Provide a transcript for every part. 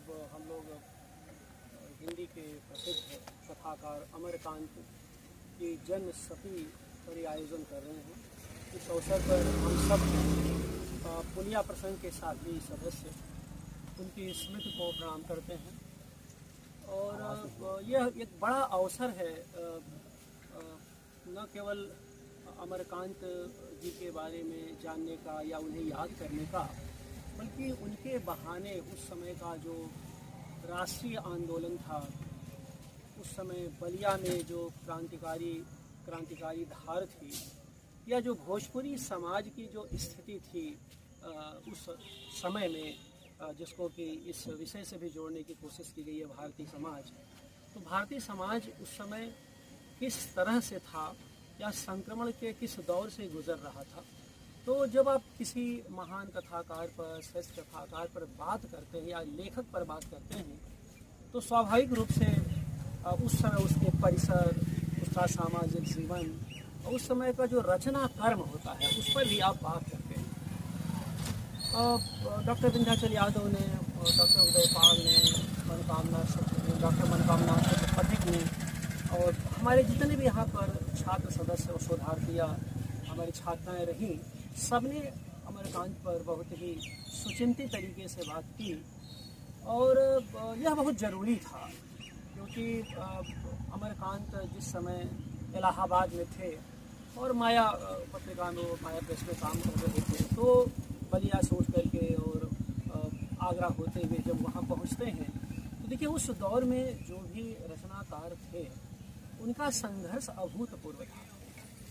हम लोग हिंदी के प्रसिद्ध कथाकार अमरकांत की जन्म शती पर आयोजन कर रहे हैं। इस अवसर पर हम सब पुनिया प्रसंग के साथी सदस्य उनकी स्मृति को प्रणाम करते हैं और यह एक बड़ा अवसर है न केवल अमरकांत जी के बारे में जानने का या उन्हें याद करने का, बल्कि उनके बहाने उस समय का जो राष्ट्रीय आंदोलन था, उस समय बलिया में जो क्रांतिकारी धार थी, या जो भोजपुरी समाज की जो स्थिति थी उस समय में, जिसको कि इस विषय से भी जोड़ने की कोशिश की गई है, भारतीय समाज। तो भारतीय समाज उस समय किस तरह से था या संक्रमण के किस दौर से गुजर रहा था। तो जब आप किसी महान कथाकार पर, श्रेष्ठ कथाकार पर बात करते हैं या लेखक पर बात करते हैं, तो स्वाभाविक रूप से उस समय उसके परिसर, उसका सामाजिक जीवन और उस समय का जो रचना कर्म होता है उस पर भी आप बात करते हैं। डॉक्टर विंध्याचल यादव ने, डॉक्टर उदयपाल ने, डॉक्टर मनकामना पथिक ने और हमारे जितने भी यहाँ पर छात्र सदस्य और शोधार्थियाँ, हमारी छात्राएँ रहीं, सबने अमरकांत पर बहुत ही सुचिंतित तरीके से बात की। और यह बहुत ज़रूरी था, क्योंकि अमरकांत जिस समय इलाहाबाद में थे और माया पत्रिका में, माया प्रेस में काम कर रहे थे, तो बलिया से उठ करके और आगरा होते हुए जब वहाँ पहुँचते हैं, तो देखिए उस दौर में जो भी रचनाकार थे उनका संघर्ष अभूतपूर्व था।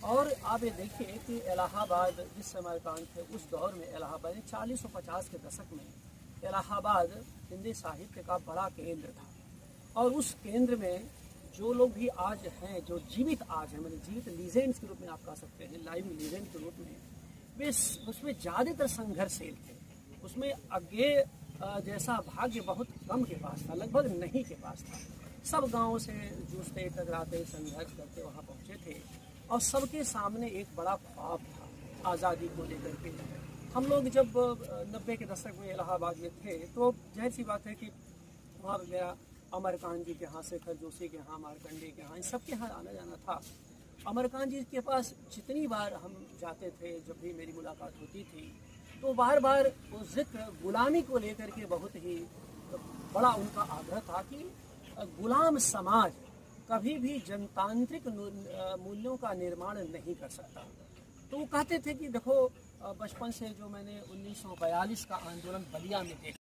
और आप ये देखिए कि इलाहाबाद जिस समय कांत थे, उस दौर में इलाहाबाद 40 और 50 के दशक में इलाहाबाद हिंदी साहित्य का बड़ा केंद्र था। और उस केंद्र में जो लोग भी आज हैं, जो जीवित आज हैं, मतलब जीवित लीजेंड्स के रूप में आप कह सकते हैं, लाइव लीजेंड के रूप में, वे उसमें ज़्यादातर संघर्षशील थे। उसमें अज्ञेय जैसा भाग्य बहुत कम के पास था, लगभग नहीं के पास था। सब गांवों से जूझते, टकराते, संघर्ष करते वहाँ पहुँचे थे और सबके सामने एक बड़ा ख्वाब था आज़ादी को लेकर के। हम लोग जब 90 के दशक में इलाहाबाद में थे, तो जाहिर सी बात है कि वहाँ मेरा अमरकांत जी के यहाँ, शेखर जोशी के यहाँ, मार्कंडे के यहाँ, इन सब के यहाँ आना जाना था। अमरकांत जी के पास जितनी बार हम जाते थे, जब भी मेरी मुलाकात होती थी, तो बार बार वो जिक्र गुलामी को लेकर के बहुत ही बड़ा उनका आग्रह था कि गुलाम समाज कभी भी जनतांत्रिक मूल्यों का निर्माण नहीं कर सकता। तो वो कहते थे कि देखो, बचपन से जो मैंने 1942 का आंदोलन बलिया में देखा,